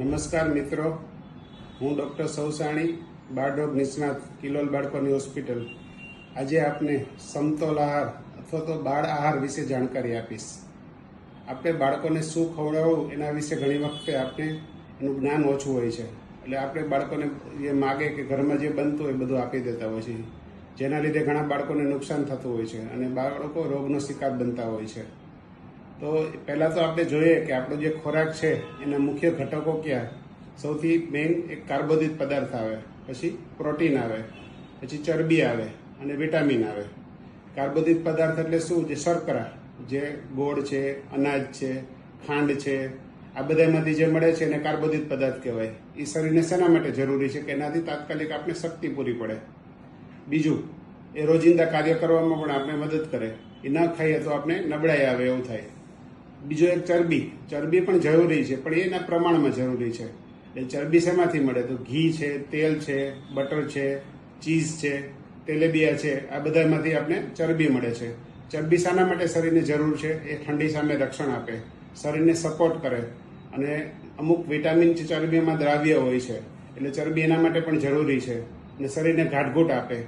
નમસ્કાર મિત્રો, હું ડૉક્ટર સૌસાણી, બાળરોગ નિષ્ણાત, કિલોલ બાળકોની હોસ્પિટલ. આજે આપને સમતોલ આહાર અથવા તો બાળ આહાર વિશે જાણકારી આપીશ. આપણે બાળકોને શું ખવડાવવું એના વિશે ઘણી વખતે આપણે એનું જ્ઞાન ઓછું હોય છે. એટલે આપણે બાળકોને જે માગે કે ઘરમાં જે બનતું હોય એ બધું આપી દેતા હોય છે, જેના લીધે ઘણા બાળકોને નુકસાન થતું હોય છે અને બાળકો રોગનો શિકાર બનતા હોય છે. તો પહેલાં તો આપણે જોઈએ કે આપણો જે ખોરાક છે એના મુખ્ય ઘટકો ક્યાં. સૌથી મેઇન એક કાર્બોદિત પદાર્થ આવે, પછી પ્રોટીન આવે, પછી ચરબી આવે અને વિટામિન આવે. કાર્બોદિત પદાર્થ એટલે શું? જે શર્કરા, જે ગોળ છે, અનાજ છે, ખાંડ છે, આ બધામાંથી જે મળે છે એને કાર્બોદિત પદાર્થ કહેવાય. એ શરીરને શેના માટે જરૂરી છે? કે એનાથી તાત્કાલિક આપણે શક્તિ પૂરી પડે. બીજું, એ રોજિંદા કાર્ય કરવામાં પણ આપણે મદદ કરે. એ ન ખાઈએ તો આપણે નબળાઈ આવે એવું થાય. બીજો એક ચરબી. ચરબી પણ જરૂરી છે, પણ એના પ્રમાણમાં જરૂરી છે. એટલે ચરબી શેમાંથી મળે? તો ઘી છે, તેલ છે, બટર છે, ચીઝ છે, તેલેબિયા છે, આ બધામાંથી આપણે ચરબી મળે છે. ચરબી શાના માટે શરીરને જરૂર છે? એ ઠંડી સામે રક્ષણ આપે, શરીરને સપોર્ટ કરે અને અમુક વિટામિન ચરબીમાં દ્રાવ્ય હોય છે, એટલે ચરબી એના માટે પણ જરૂરી છે અને શરીરને ઘાટઘૂટ આપે.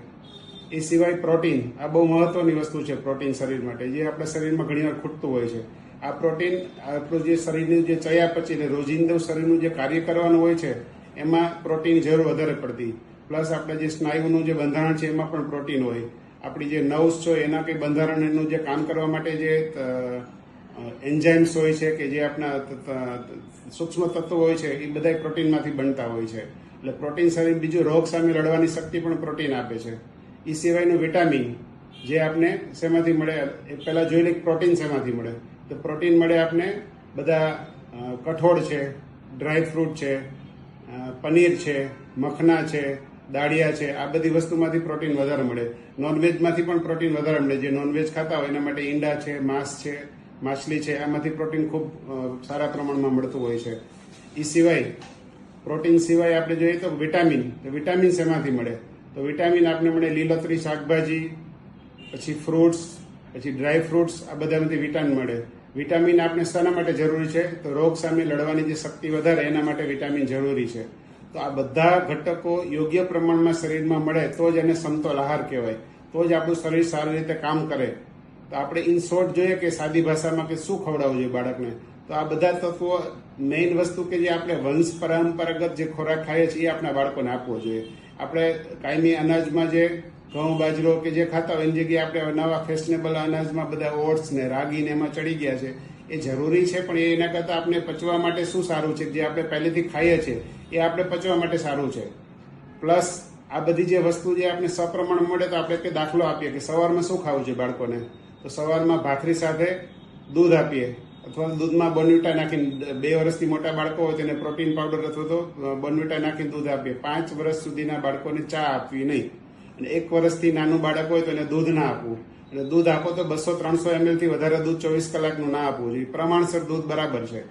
એ સિવાય પ્રોટીન, આ બહુ મહત્વની વસ્તુ છે. પ્રોટીન શરીર માટે, જે આપણા શરીરમાં ઘણીવાર ખૂટતું હોય છે. આ પ્રોટીન આપણું જે શરીરનું જે ચયાપચય, રોજિંદુ શરીરનું જે કાર્ય કરવાનું હોય છે એમાં પ્રોટીન જરૂર વધારે પડતી. પ્લસ આપણે જે સ્નાયુનું જે બંધારણ છે એમાં પણ પ્રોટીન હોય. આપણી જે નર્વ્સ છે એના કંઈ બંધારણનું જે કામ કરવા માટે જે એન્ઝાઇમ્સ હોય છે, કે જે આપણા સૂક્ષ્મ તત્વો હોય છે, એ બધા પ્રોટીનમાંથી બનતા હોય છે. એટલે પ્રોટીન શરીર, બીજું રોગ સામે લડવાની શક્તિ પણ પ્રોટીન આપે છે. એ સિવાયનું વિટામિન જે આપણે શેમાંથી મળે, એ પહેલાં જોઈ લઈએ પ્રોટીન શેમાંથી મળે. તો પ્રોટીન મળે આપણે બધા કઠોળ છે, ડ્રાય ફ્રૂટ છે, પનીર છે, મખના છે, દાળિયા છે, આ બધી વસ્તુમાંથી પ્રોટીન વધારે મળે. નોનવેજમાંથી પણ પ્રોટીન વધારે મળે. જે નોનવેજ ખાતા હોય એના માટે ઈંડા છે, માંસ છે, માછલી છે, આમાંથી પ્રોટીન ખૂબ સારા પ્રમાણમાં મળતું હોય છે. એ સિવાય, પ્રોટીન સિવાય આપણે જોઈએ તો વિટામિન. તો વિટામિન શેમાંથી મળે? તો વિટામિન આપણે મળે લીલોતરી શાકભાજી, પછી ફ્રૂટ્સ, પછી ડ્રાય ફ્રૂટ્સ, આ બધામાંથી વિટામિન મળે. વિટામિન આપણે શાના માટે જરૂરી છે? તો રોગ સામે લડવાની જે શક્તિ વધારે એના માટે વિટામિન જરૂરી છે. તો આ બધા ઘટકો યોગ્ય પ્રમાણમાં શરીરમાં મળે તો જ એને સમતોલ આહાર કહેવાય. તો જ આપણું શરીર સારી રીતે કામ કરે. તો આપણે ઇન શોર્ટ જોઈએ કે સાદી ભાષામાં કે શું ખવડાવવું જોઈએ બાળકને. તો આ બધા તત્વો, મેઇન વસ્તુ કે જે આપણે વંશ પરંપરાગત જે ખોરાક ખાઈએ છીએ એ આપણા બાળકોને આપવો જોઈએ. આપણે કાયમી અનાજમાં જે ઘઉં, બાજરો કે જે ખાતા હોય એની જગ્યાએ આપણે નવા ફેશનેબલ અનાજમાં બધા ઓટ્સ ને રાગી ને એમાં ચડી ગયા છે. એ જરૂરી છે, પણ એના કરતાં આપણે પચવા માટે શું સારું છે? જે આપણે પહેલેથી ખાઈએ છીએ એ આપણે પચવા માટે સારું છે. પ્લસ આ બધી જે વસ્તુ જે આપણે સપ્રમાણ મળે, તો આપણે કે દાખલો આપીએ કે સવારમાં શું ખાવું છે બાળકોને. તો સવારમાં ભાખરી સાથે દૂધ આપીએ, અથવા દૂધમાં બોર્નવિટા નાખીને, 2 વર્ષથી મોટા બાળકો હોય તેને પ્રોટીન પાવડર અથવા તો બોર્નવિટા નાખીને દૂધ આપીએ. 5 વર્ષ સુધીના બાળકોને ચા આપવી નહીં. અને 1 વર્ષથી નાનું બાળક હોય તો એને દૂધ ના આપવું. અને દૂધ આપો તો 200-300 ml થી વધારે દૂધ 24 કલાકનું ના આપવું જોઈએ. પ્રમાણસર દૂધ બરાબર છે.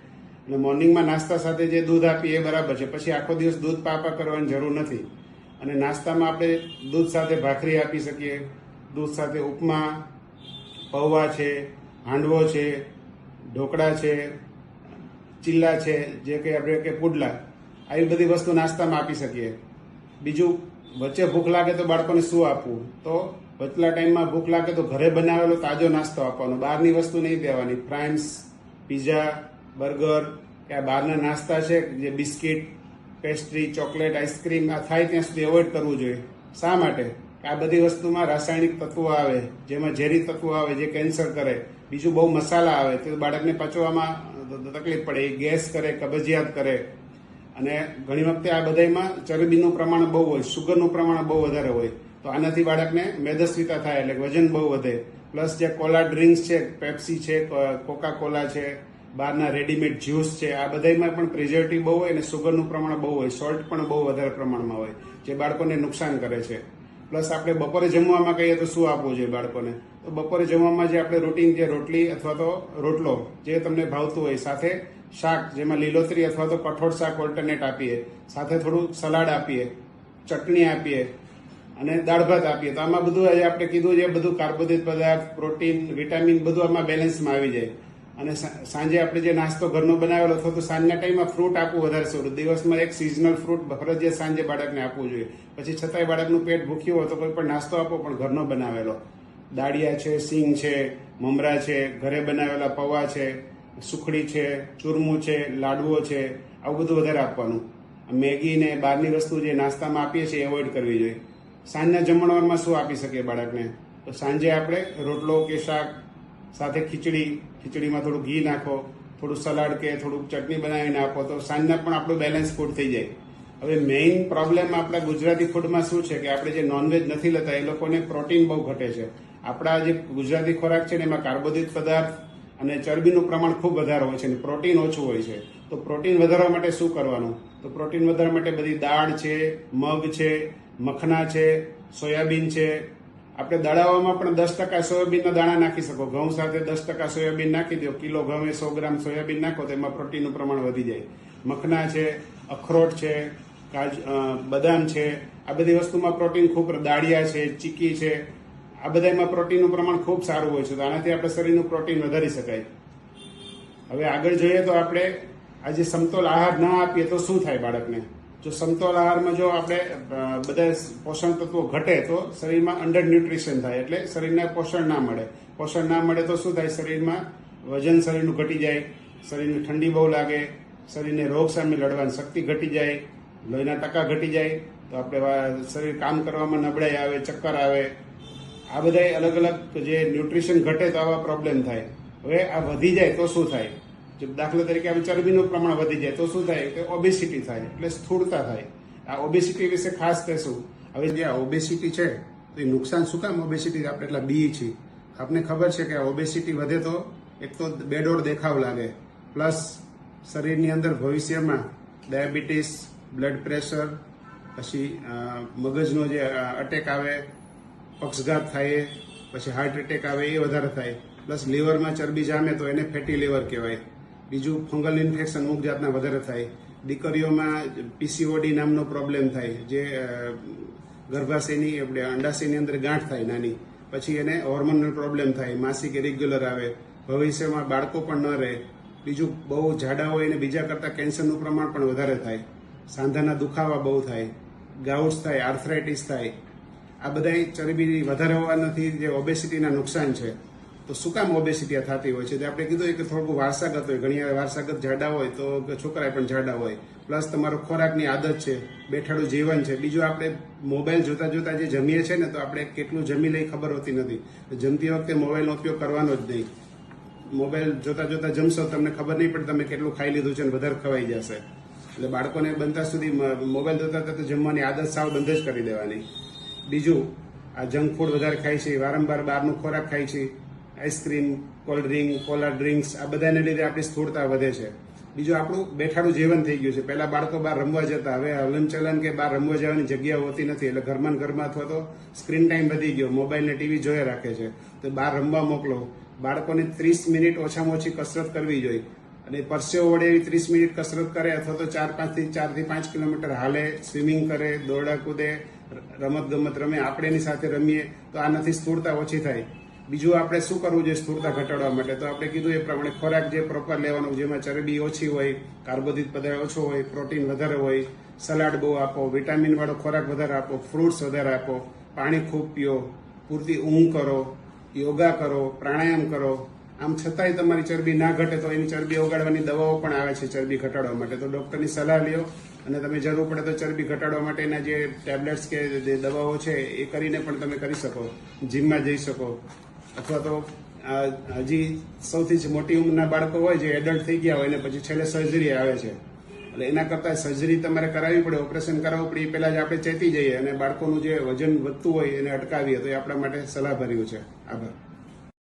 અને મોર્નિંગમાં નાસ્તા સાથે જે દૂધ આપીએ એ બરાબર છે. પછી આખો દિવસ દૂધ પાપા કરવાની જરૂર નથી. અને નાસ્તામાં આપણે દૂધ સાથે ભાખરી આપી શકીએ, દૂધ સાથે ઉપમા, પૌવા છે, હાંડવો છે, ઢોકળા છે, ચીલા છે, જે કે આપણે કે પુડલા, આવી બધી વસ્તુ નાસ્તામાં આપી શકીએ. બીજું, વચ્ચે ભૂખ લાગે તો બાળકોને શું આપવું? તો વચલા ટાઈમમાં ભૂખ લાગે તો ઘરે બનાવેલો તાજો નાસ્તો આપવાનો, બહારની વસ્તુ નહીં દેવાની. ફ્રાન્સ, પીઝા, બર્ગર કે આ બહારના નાસ્તા છે, જે બિસ્કિટ, પેસ્ટ્રી, ચોકલેટ, આઈસ્ક્રીમ, આ થાય ત્યાં સુધી એવોઇડ કરવું જોઈએ. શા માટે? કે આ બધી વસ્તુમાં રાસાયણિક તત્વો આવે, જેમાં ઝેરી તત્વો આવે, જે કેન્સર કરે. બીજું, બહુ મસાલા આવે તો બાળકને પચવામાં તકલીફ પડે, એ ગેસ કરે, કબજિયાત કરે. અને ઘણી વખતે આ બધામાં ચરબીનું પ્રમાણ બહુ હોય, સુગરનું પ્રમાણ બહુ વધારે હોય. તો આનાથી બાળકને મેદસ્વીતા થાય, એટલે વજન બહુ વધે. પ્લસ જે કોલા ડ્રિંક્સ છે, પેપ્સી છે, કોકા કોલા છે, બહારના રેડીમેડ જ્યુસ છે, આ બધામાં પણ પ્રિઝર્વેટિવ બહુ હોય અને સુગરનું પ્રમાણ બહુ હોય, સોલ્ટ પણ બહુ વધારે પ્રમાણમાં હોય, જે બાળકોને નુકસાન કરે છે. પ્લસ આપણે બપોરે જમવામાં કહીએ તો શું આપવું જોઈએ બાળકોને? તો બપોરે જમવામાં જે આપણે રૂટીન, જે રોટલી અથવા તો રોટલો જે તમને ભાવતું હોય, સાથે શાક, જેમાં લીલોતરી અથવા તો કઠોળ શાક ઓલ્ટરનેટ આપીએ, સાથે થોડું સલાડ આપીએ, ચટણી આપીએ અને દાળ ભાત આપીએ. તો આમાં બધું આજે આપણે કીધું છે, બધું કાર્બોદિત પદાર્થ, પ્રોટીન, વિટામિન બધું આમાં બેલેન્સમાં આવી જાય. અને સાંજે આપણે જે નાસ્તો ઘરનો બનાવેલો અથવા તો સાંજના ટાઈમમાં ફ્રૂટ આપવું વધારે સારું. દિવસમાં એક સિઝનલ ફ્રૂટ ફરજિયાત સાંજે બાળકને આપવું જોઈએ. પછી છતાંય બાળકનું પેટ ભૂખ્યું હોય તો કોઈ પણ નાસ્તો આપો, પણ ઘરનો બનાવેલો. દાળિયા છે, સિંગ છે, મમરા છે, ઘરે બનાવેલા પૌવા છે, સુખડી છે, ચૂરમું છે, લાડવો છે, આવું બધું વધારે આપવાનું. મેગી ને બહારની વસ્તુ જે નાસ્તામાં આપીએ છીએ એવોઇડ કરવી જોઈએ. સાંજના જમણવારમાં શું આપી શકીએ બાળકને? તો સાંજે આપણે રોટલો કે શાક સાથે ખીચડીમાં થોડું ઘી નાખો, થોડું સલાડ કે થોડુંક ચટણી બનાવીને આપો, તો સાંજના પણ આપણું બેલેન્સ ફૂડ થઈ જાય. હવે મેઇન પ્રોબ્લેમ આપણા ગુજરાતી ફૂડમાં શું છે કે આપણે જે નોનવેજ નથી લેતા એ લોકોને પ્રોટીન બહુ ઘટે છે. આપણા જે ગુજરાતી ખોરાક છે ને એમાં કાર્બોદિત પદાર્થ અને ચરબીનું પ્રમાણ ખૂબ વધારે હોય છે અને પ્રોટીન ઓછું હોય છે. તો પ્રોટીન વધારવા માટે શું કરવાનું? તો પ્રોટીન વધારવા માટે બધી દાળ છે, મગ છે, મખના છે, સોયાબીન છે. આપણે દળાવવામાં પણ 10% સોયાબીનના દાણા નાખી શકો. ઘઉં સાથે 10% સોયાબીન નાખી દો. કિલો ઘઉં 100 ગ્રામ સોયાબીન નાખો તો એમાં પ્રોટીનનું પ્રમાણ વધી જાય. મખના છે, અખરોટ છે, બદામ છે, આ બધી વસ્તુમાં પ્રોટીન ખૂબ. દાળિયા છે, ચીકી છે, આ બધામાં પ્રોટીનનું પ્રમાણ ખૂબ સારું હોય છે. તો આનાથી આપણે શરીરનું પ્રોટીન વધારી શકાય. હવે આગળ જોઈએ તો આપણે આજે સમતોલ આહાર ના આપીએ તો શું થાય બાળકને? જો સમતોલ આહારમાં જો આપણે બધા પોષણ તત્વો ઘટે તો શરીરમાં અંડર ન્યુટ્રિશન થાય, એટલે શરીરને પોષણ ના મળે. પોષણ ના મળે તો શું થાય? શરીરમાં વજન શરીરનું ઘટી જાય, શરીરને ઠંડી બહુ લાગે, શરીરને રોગ સામે લડવાની શક્તિ ઘટી જાય, લોહીના ટકા ઘટી જાય, તો આપણે શરીર કામ કરવામાં નબળાઈ આવે, ચક્કર આવે. આ બધા અલગ અલગ જે ન્યુટ્રિશન ઘટે તો આવા પ્રોબ્લેમ થાય. હવે આ વધી જાય તો શું થાય? જો દાખલા તરીકે આપણે ચરબીનું પ્રમાણ વધી જાય તો શું થાય? કે ઓબેસિટી થાય, એટલે સ્થૂળતા થાય. આ ઓબેસિટી વિશે ખાસ કહેશું. હવે જે આ ઓબેસિટી છે તો એ નુકસાન શું કામ ઓબેસિટી આપણે એટલા બી છીએ? આપને ખબર છે કે આ ઓબેસિટી વધે તો એક તો બેડોળ દેખાવ લાગે, પ્લસ શરીરની અંદર ભવિષ્યમાં ડાયાબિટીસ, બ્લડ પ્રેશર, પછી મગજનો જે અટેક આવે, પક્ષઘાત થાય, પછી હાર્ટ એટેક આવે એ વધારે થાય. પ્લસ લીવરમાં ચરબી જામે તો એને ફેટી લીવર કહેવાય. બીજું ફંગલ ઇન્ફેક્શન અમુક જાતના વધારે થાય. દીકરીઓમાં પીસીઓડી નામનો પ્રોબ્લેમ થાય, જે ગર્ભાશયની આપણે અંડાશયની અંદર ગાંઠ થાય નાની, પછી એને હોર્મોનલ પ્રોબ્લેમ થાય, માસિક ઇરેગ્યુલર આવે, ભવિષ્યમાં બાળકો પણ ન રહે. બીજું બહુ જાડા હોય અને બીજા કરતાં કેન્સરનું પ્રમાણ પણ વધારે થાય, સાંધાના દુખાવા બહુ થાય, ગાઉટ્સ થાય, આર્થરાઇટિસ થાય. આ બધા ચરબી વધારે હોવાથી જે ઓબેસિટીના નુકસાન છે. તો શું કામ ઓબેસિટી થતી હોય છે? આપણે કીધું કે થોડું વારસાગત હોય. ઘણી વારસાગત જાડા હોય તો છોકરા પણ જાડા હોય. પ્લસ તમારો ખોરાકની આદત છે, બેઠાડું જીવન છે. બીજું આપણે મોબાઈલ જોતા જોતા જે જમીએ છીએ ને તો આપણે કેટલું જમી લઈ ખબર હોતી નથી. જમતી વખતે મોબાઈલનો ઉપયોગ કરવાનો જ નહીં. મોબાઈલ જોતા જોતા જમશો તમને ખબર નહીં પડે તમે કેટલું ખાઈ લીધું છે અને વધારે ખવાઈ જશે. એટલે બાળકોને બનતા સુધી મોબાઈલ જોતા જોતા જમવાની આદત સાવ બંધ જ કરી દેવાની. બીજું આ જંક ફૂડ વધારે ખાય છે, વારંવાર બહારનો ખોરાક ખાય છે, ice cream, cold drink, Cola drinks, આ બધાને લીધે આપણી સ્થૂળતા વધે છે. બીજું આપણું બેઠાડું જીવન થઈ ગયું છે. પહેલા બાળકો બહાર રમવા જતા, હવે હલનચલન કે બહાર રમવા જવાની જગ્યા હોતી નથી, એટલે ઘરમાં અથવા તો સ્ક્રીન ટાઈમ વધી ગયો, મોબાઈલ ને ટીવી જોયા રાખે છે. તો બહાર રમવા મોકલો. બાળકોને 30 મિનિટ ઓછામાં ઓછી કસરત કરવી જોઈએ. અને પરસેવો વડે એવી 30 મિનિટ કસરત કરે, અથવા તો 4 થી 5 કિલોમીટર હાલે, સ્વિમિંગ કરે, દોડા કૂદે, રમત ગમત રમે, આપણે એની સાથે રમીએ તો આનાથી સ્થૂળતા ઓછી થાય. બીજું આપણે શું કરવું જોઈએ સ્થૂળતા ઘટાડવા માટે? તો આપણે કીધું એ પ્રમાણે ખોરાક જે પ્રોપર લેવાનો, જેમાં ચરબી ઓછી હોય, કાર્બોદિત પદાર્થ ઓછો હોય, પ્રોટીન વધારે હોય, સલાડ બહુ આપો, વિટામિન વાળો ખોરાક વધારે આપો, ફ્રૂટ્સ વધારે આપો, પાણી ખૂબ પીઓ, પૂરતી ઊંઘ કરો, યોગા કરો, પ્રાણાયામ કરો. આમ છતાંય તમારી ચરબી ના ઘટે તો એની ચરબી ઓગાળવાની દવાઓ પણ આવે છે ચરબી ઘટાડવા માટે. તો ડૉક્ટરની સલાહ લ્યો અને તમે જરૂર પડે તો ચરબી ઘટાડવા માટેના જે ટેબ્લેટ્સ કે જે દવાઓ છે એ કરીને પણ તમે કરી શકો. જીમમાં જઈ શકો, અથવા તો હજી સૌથી મોટી ઉંમરના બાળકો હોય જે એડલ્ટ થઈ ગયા હોય ને પછી છેલ્લે સર્જરી આવે છે. એટલે એના કરતાં સર્જરી તમારે કરાવવી પડે, ઓપરેશન કરાવવું પડે, એ પહેલાં જ આપણે ચેતી જઈએ અને બાળકોનું જે વજન વધતું હોય એને અટકાવીએ તો એ આપણા માટે સલાહભર્યું છે. આભાર.